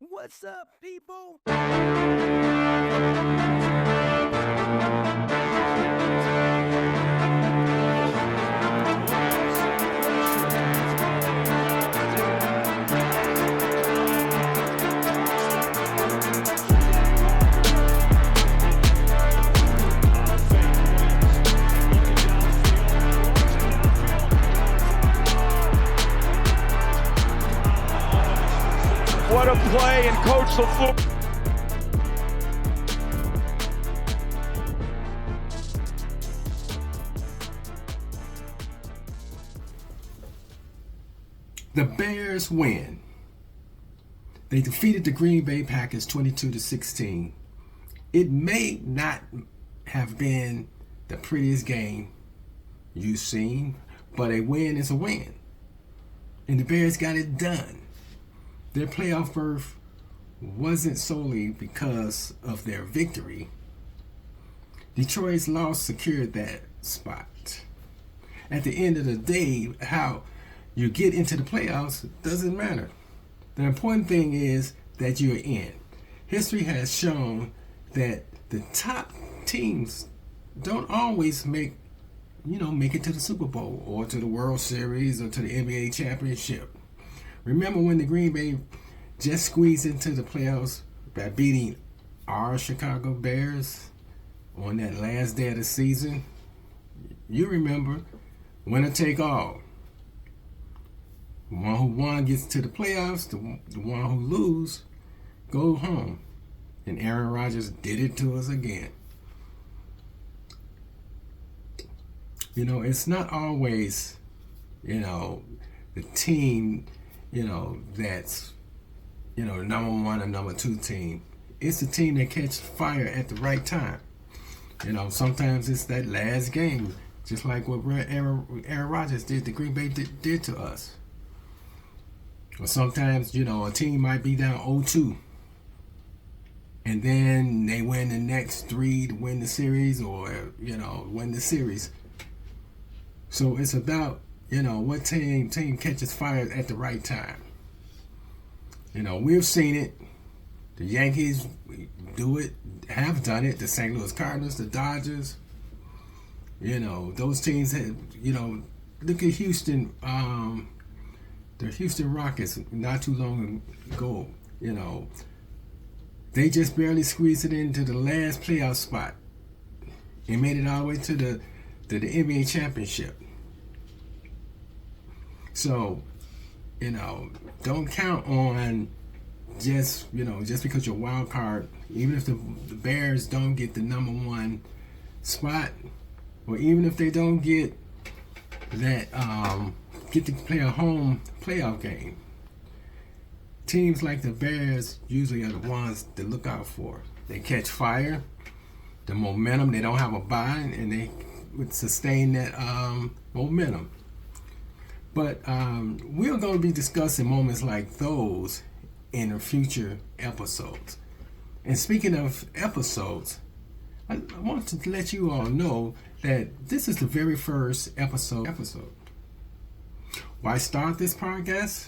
What's up, people? What a play and coach the football. The Bears win. They defeated the Green Bay Packers 22-16. It may not have been the prettiest game you've seen, but a win is a win. And the Bears got it done. Their playoff berth wasn't solely because of their victory. Detroit's loss secured that spot. At the end of the day, how you get into the playoffs doesn't matter. The important thing is that you're in. History has shown that the top teams don't always make it to the Super Bowl or to the World Series or to the NBA championship. Remember when the Green Bay just squeezed into the playoffs by beating our Chicago Bears on that last day of the season? You remember, winner take all. The one who won gets to the playoffs. The one who loses go home. And Aaron Rodgers did it to us again. It's not always, the team, that's, the number one and number two team. It's the team that catches fire at the right time. Sometimes it's that last game, just like what Aaron Rodgers did, the Green Bay did to us. Or sometimes, a team might be down 0-2. And then they win the next three to win the series or, win the series. So it's about, what team catches fire at the right time. We've seen it. The Yankees do it, have done it. The St. Louis Cardinals, the Dodgers. Those teams have, look at Houston, the Houston Rockets not too long ago. They just barely squeezed it into the last playoff spot and made it all the way to the NBA championship. So, don't count on just because you're a wild card, even if the Bears don't get the number one spot, or even if they don't get that, get to play a home playoff game. Teams like the Bears usually are the ones to look out for. They catch fire, the momentum, they don't have a bye, and they would sustain that momentum. But we're going to be discussing moments like those in the future episodes. And speaking of episodes, I want to let you all know that this is the very first episode. Why start this podcast?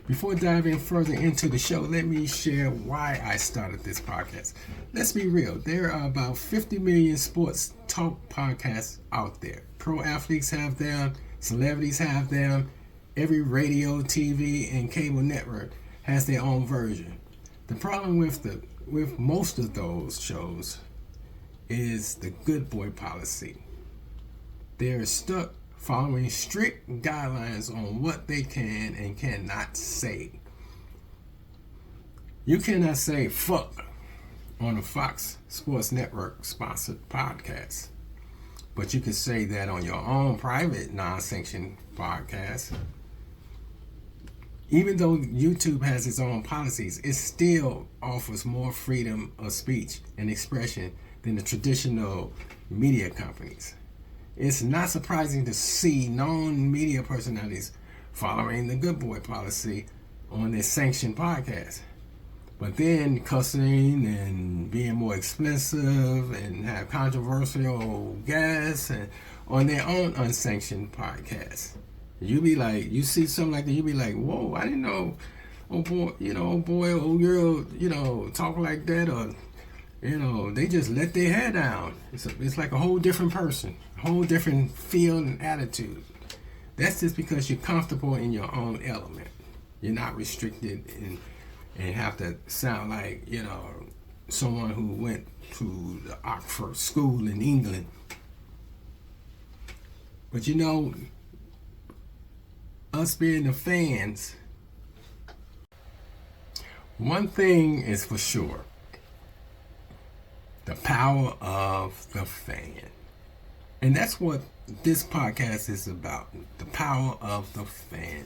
Before diving further into the show, let me share why I started this podcast. Let's be real. There are about 50 million sports talk podcasts out there. Pro athletes have them. Celebrities have them. Every radio, TV, and cable network has their own version. The problem with most of those shows is the good boy policy. They're stuck following strict guidelines on what they can and cannot say. You cannot say fuck on a Fox Sports Network sponsored podcast, but you can say that on your own private non-sanctioned podcast. Even though YouTube has its own policies, it still offers more freedom of speech and expression than the traditional media companies. It's not surprising to see known media personalities following the good boy policy on their sanctioned podcast, but then cussing and being more explicit and have controversial guests and on their own unsanctioned podcasts. You be like, you see something like that, you be like, whoa, I didn't know oh boy, oh boy, oh girl, talk like that, or they just let their hair down. It's like a whole different person, a whole different feel and attitude. That's just because you're comfortable in your own element. You're not restricted and have to sound like, someone who went to the Oxford School in England. But us being the fans, one thing is for sure: the power of the fan. And that's what this podcast is about, the power of the fan.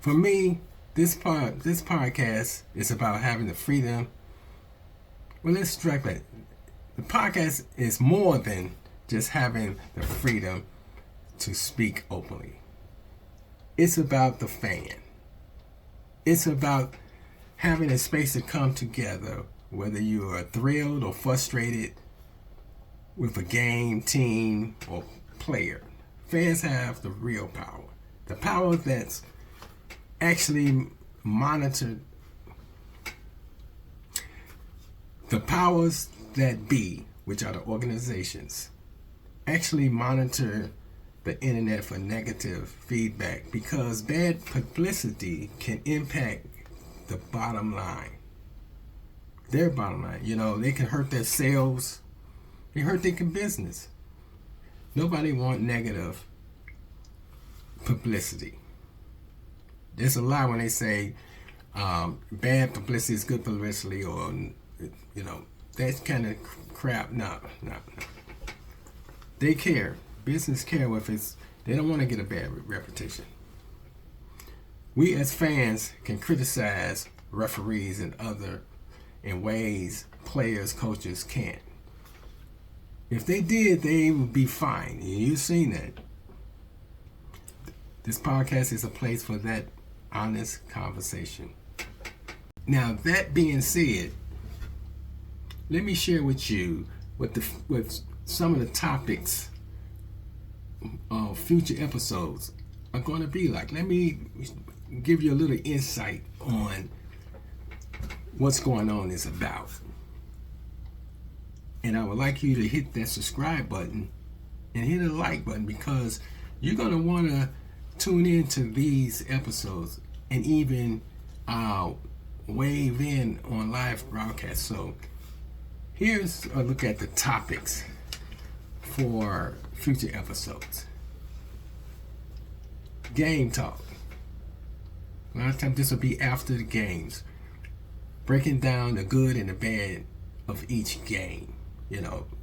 For me, this podcast is about having the freedom. Well, let's strike that. The podcast is more than just having the freedom to speak openly. It's about the fan. It's about having a space to come together, whether you are thrilled or frustrated with a game, team, or player. Fans have the real power. The power that's actually monitored. The powers that be, which are the organizations, actually monitor the internet for negative feedback, because bad publicity can impact the bottom line. Their bottom line. They can hurt their sales. They hurt their business. Nobody wants negative publicity. There's a lie when they say bad publicity is good publicity, or that kind of crap. No. They care. Business care if they don't want to get a bad reputation. We as fans can criticize referees and other in ways players, coaches can't. If they did, they would be fine. You've seen that. This podcast is a place for that honest conversation. Now, that being said, let me share with you what some of the topics of future episodes are going to be like. Let me give you a little insight on what's going on is about. And I would like you to hit that subscribe button and hit a like button, because you're going to want to tune into these episodes and even wave in on live broadcasts. So here's a look at the topics for future episodes. Game talk. A lot of times this will be after the games, breaking down the good and the bad of each game.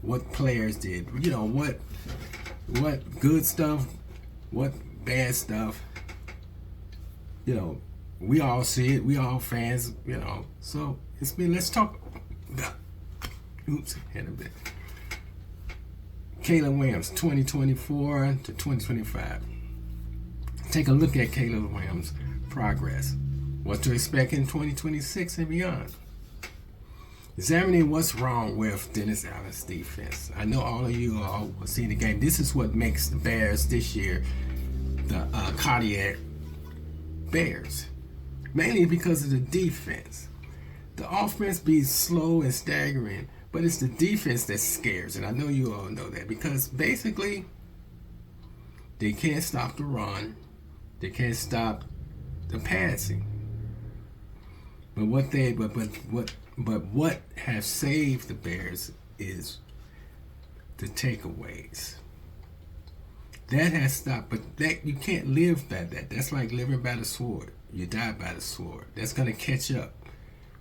What players did, what good stuff, what bad stuff. We all see it, we all fans, so let's talk about, had a bit. Caleb Williams, 2024 to 2025. Take a look at Caleb Williams' progress, what to expect in 2026 and beyond. Examining what's wrong with Dennis Allen's defense. I know all of you are seeing the game. This is what makes the Bears this year the cardiac Bears. Mainly because of the defense. The offense be slow and staggering, but it's the defense that scares. And I know you all know that, because basically they can't stop the run. They can't stop the passing. But what has saved the Bears is the takeaways. That has stopped, but that you can't live by that. That's like living by the sword. You die by the sword. That's gonna catch up.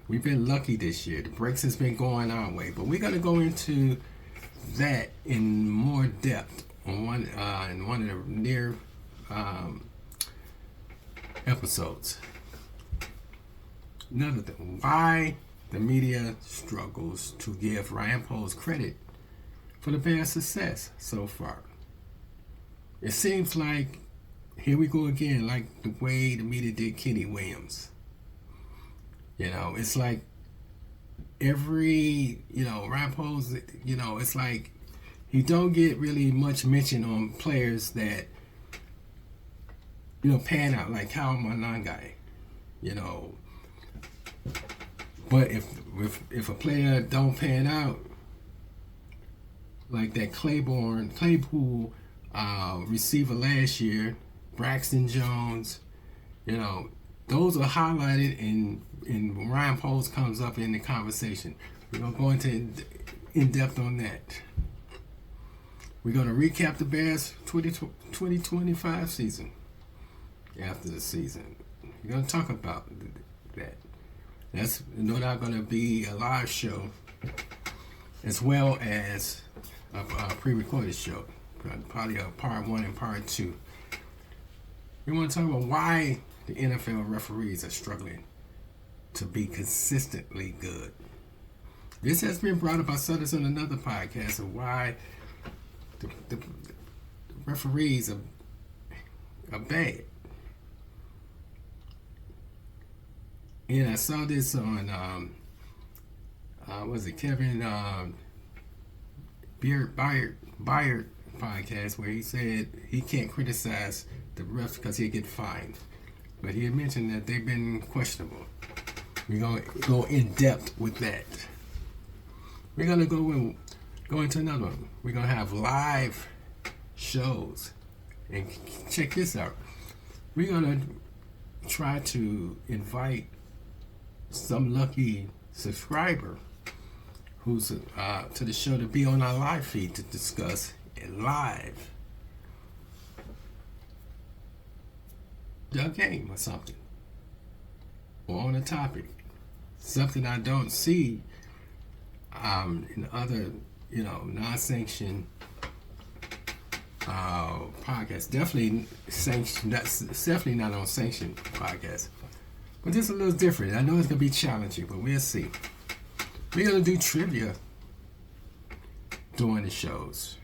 We've been lucky this year. The breaks has been going our way, but we're gonna go into that in more depth on in one of the near episodes. Another thing, why the media struggles to give Ryan Poles credit for the Bears' success so far. It seems like, here we go again, like the way the media did Kenny Williams. It's like every, Ryan Poles, it's like he don't get really much mention on players that, pan out, like Kyle Monangai. you know. But if a player don't pan out, like that Claypool receiver last year, Braxton Jones, you know, those are highlighted in when Ryan Poles comes up in the conversation. We're gonna go into in depth on that. We're gonna recap the Bears 2025 season. After the season, we're gonna talk about that. That's no doubt gonna be a live show, as well as a pre-recorded show, probably a part 1 and part 2. We want to talk about why the NFL referees are struggling to be consistently good. This has been brought up by Sutters on another podcast of why the referees are bad. And I saw this on was it Kevin Byard podcast, where he said he can't criticize the refs because he'll get fined. But he had mentioned that they've been questionable. We're going to go in depth with that. We're going to go into another one. We're going to have live shows. And check this out. We're going to try to invite some lucky subscriber who's to the show to be on our live feed to discuss it live the game or something, or on a topic, something I don't see in other, you know, non-sanctioned podcasts. Definitely sanctioned. That's definitely not on sanctioned podcasts. But this is a little different. I know it's gonna be challenging, but we'll see. We're gonna do trivia during the shows.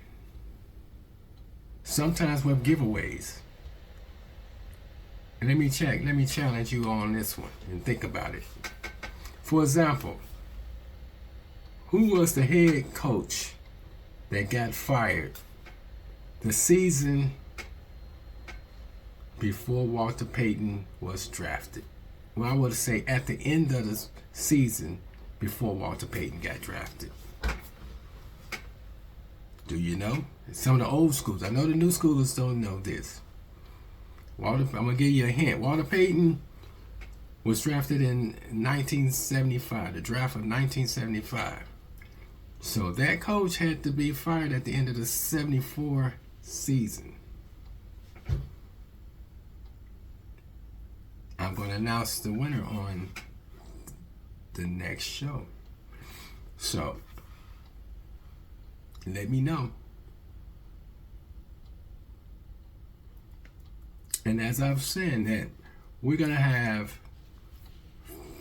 Sometimes with giveaways. And let me challenge you on this one and think about it. For example, who was the head coach that got fired the season before Walter Payton was drafted? Well, I would say at the end of the season before Walter Payton got drafted. Do you know? Some of the old schools. I know the new schoolers don't know this. I'm going to give you a hint. Walter Payton was drafted in 1975, the draft of 1975. So that coach had to be fired at the end of the 74 season. I'm going to announce the winner on the next show. So, let me know. And as I've said, that we're going to have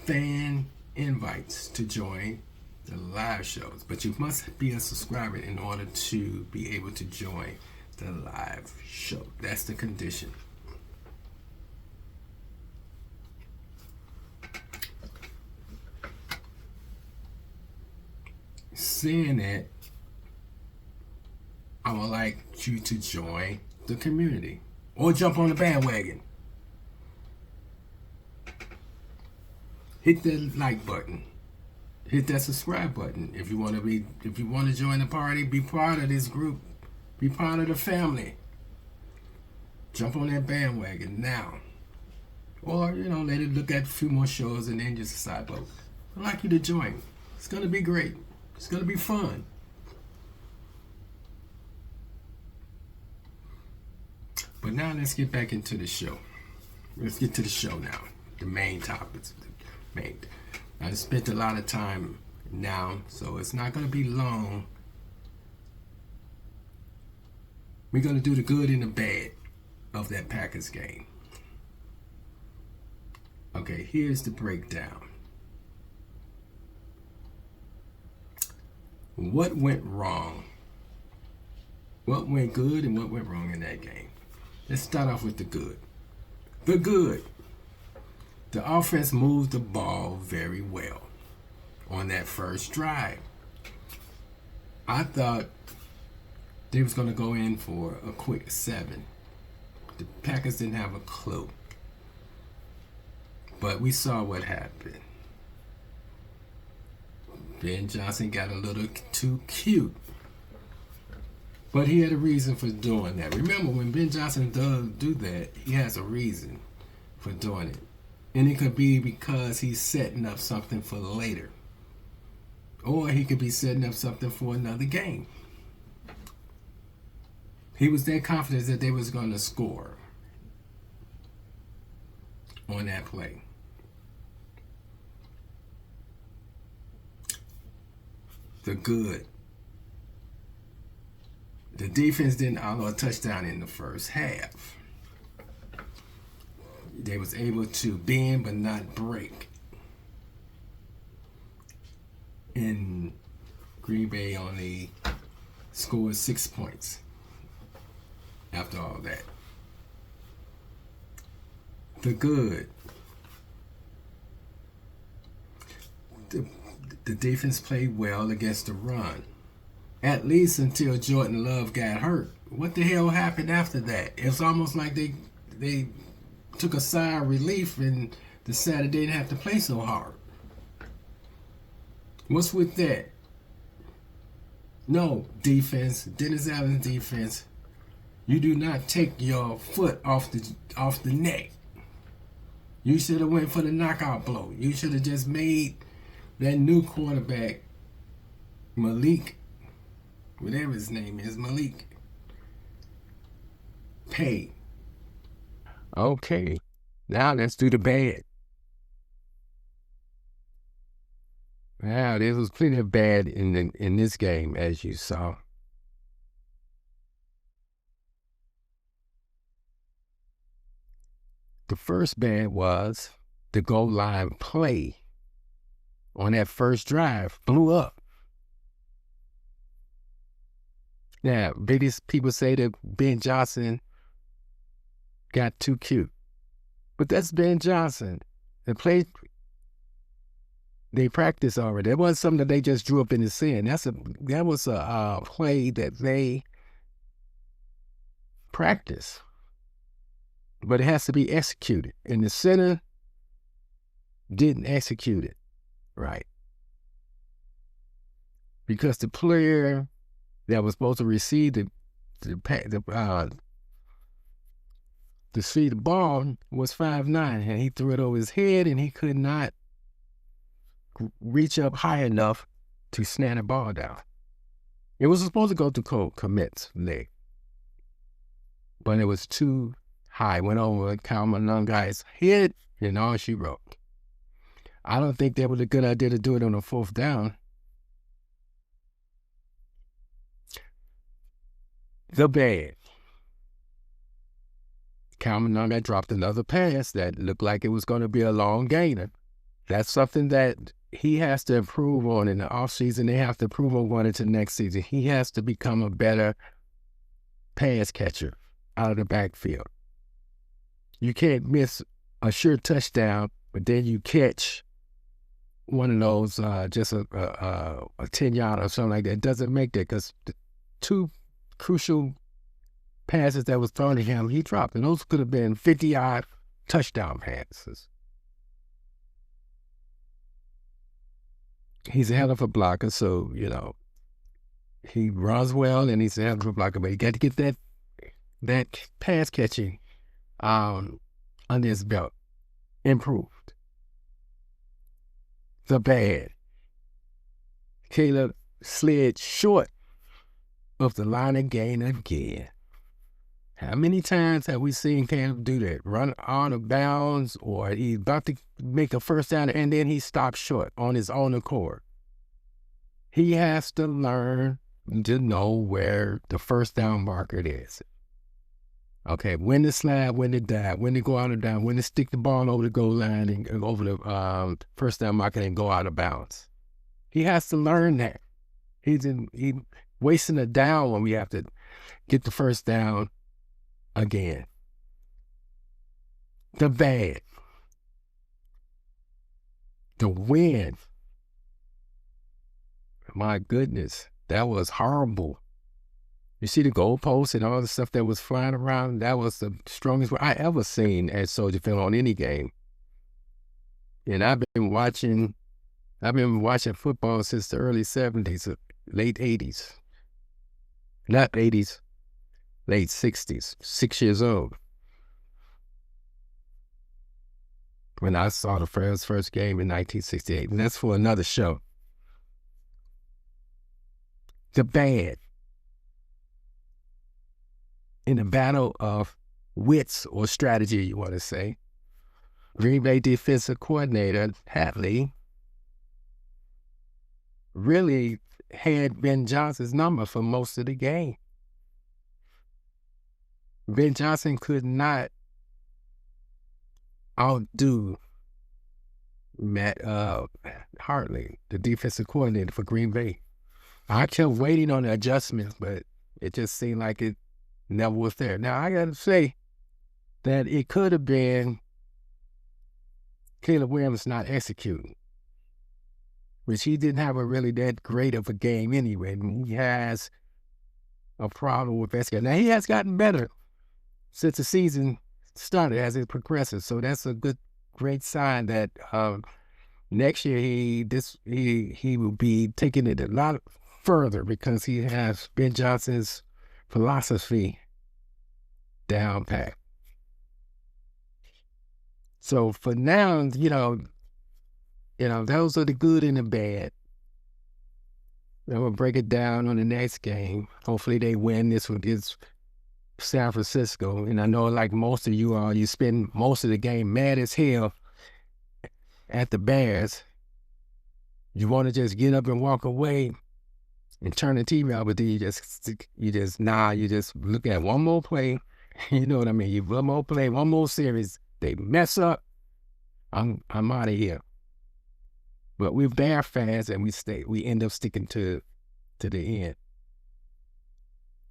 fan invites to join the live shows. But you must be a subscriber in order to be able to join the live show. That's the condition. Saying that, I would like you to join the community or jump on the bandwagon. Hit that like button. Hit that subscribe button. If you want to join the party, be part of this group. Be part of the family. Jump on that bandwagon now. Or, let it look at a few more shows and then just decide, but I'd like you to join. It's going to be great. It's going to be fun. But now let's get back into the show. Let's get to the show now. The main topics. I just spent a lot of time now, so it's not going to be long. We're going to do the good and the bad of that Packers game. Okay, here's the breakdown. What went wrong? What went good and what went wrong in that game? Let's start off with the good. The good. The offense moved the ball very well on that first drive. I thought they was going to go in for a quick 7. The Packers didn't have a clue. But we saw what happened. Ben Johnson got a little too cute. But he had a reason for doing that. Remember, when Ben Johnson does do that, he has a reason for doing it. And it could be because he's setting up something for later. Or he could be setting up something for another game. He was that confident that they was going to score on that play. The good. The defense didn't allow a touchdown in the first half. They was able to bend but not break. And Green Bay only scored 6 points after all that. The good. The defense played well against the run. At least until Jordan Love got hurt. What the hell happened after that? It's almost like they took a sigh of relief and decided they didn't have to play so hard. What's with that? No, defense, Dennis Allen's defense, you do not take your foot off the neck. You should have went for the knockout blow. You should have just made that new quarterback, Malik, whatever his name is, Malik, pay. Okay, now let's do the bad. Wow, there was plenty of bad in this game, as you saw. The first bad was the goal line play on that first drive blew up. Now, biggest people say that Ben Johnson got too cute, but that's Ben Johnson. The play they practiced already. That wasn't something that they just drew up in the sand. That was a play that they practice, but it has to be executed. And the center didn't execute it right because the player that was supposed to receive the ball was 5'9", and he threw it over his head, and he could not reach up high enough to snap the ball down. It was supposed to go to Cole Kmet's leg, but it was too high. Went over Kyle Monanga's head, and all she wrote. I don't think that was a good idea to do it on a 4th down. The bad. Kyle Monanga dropped another pass that looked like it was going to be a long gainer. That's something that he has to improve on in the offseason. They have to improve on going into next season. He has to become a better pass catcher out of the backfield. You can't miss a sure touchdown, but then you catch one of those, just a 10-yard or something like that. It doesn't make that, because the two crucial passes that was thrown to him, he dropped. And those could have been 50-yard touchdown passes. He's a hell of a blocker, so, he runs well, and he's a hell of a blocker, but he got to get that pass catching under his belt improved. The bad. Caleb slid short of the line of gain again. How many times have we seen Caleb do that? Run out of bounds, or he's about to make a first down and then he stops short on his own accord. He has to learn to know where the first down marker is. Okay, when to slide, when to dive, when to go out of down, when to stick the ball over the goal line and over the first down marker and go out of bounds. He has to learn that. He's wasting a down when we have to get the first down again. The bad. The win. My goodness, that was horrible. You see the goalposts and all the stuff that was flying around? That was the strongest I ever seen at Soldier Field on any game. And I've been watching football since the early 70s, late 80s. Not 80s, late 60s, 6 years old. When I saw the first game in 1968. And that's for another show. The bad. In a battle of wits or strategy, you want to say, Green Bay defensive coordinator Hadley really had Ben Johnson's number for most of the game. Ben Johnson could not outdo Matt Hartley, the defensive coordinator for Green Bay. I kept waiting on the adjustments, but it just seemed like it never was there. Now, I got to say that it could have been Caleb Williams not executing, which he didn't have a really that great of a game anyway. He has a problem with execution. Now, he has gotten better since the season started as it progresses, so that's a great sign that next year he will be taking it a lot further because he has Ben Johnson's philosophy down pat. So for now, you know, those are the good and the bad. And we'll break it down on the next game. Hopefully they win this one against San Francisco. And I know, like most of you all, you spend most of the game mad as hell at the Bears. You want to just get up and walk away and turn the TV out, but then you just look at one more play. You know what I mean? One more play, one more series. They mess up. I'm out of here. But we're Bear fans, and we end up sticking to the end.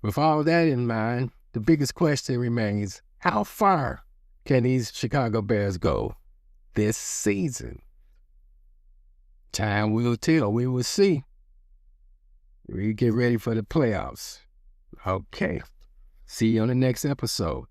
With all that in mind, the biggest question remains: how far can these Chicago Bears go this season? Time will tell. We will see. We get ready for the playoffs. Okay. See you on the next episode.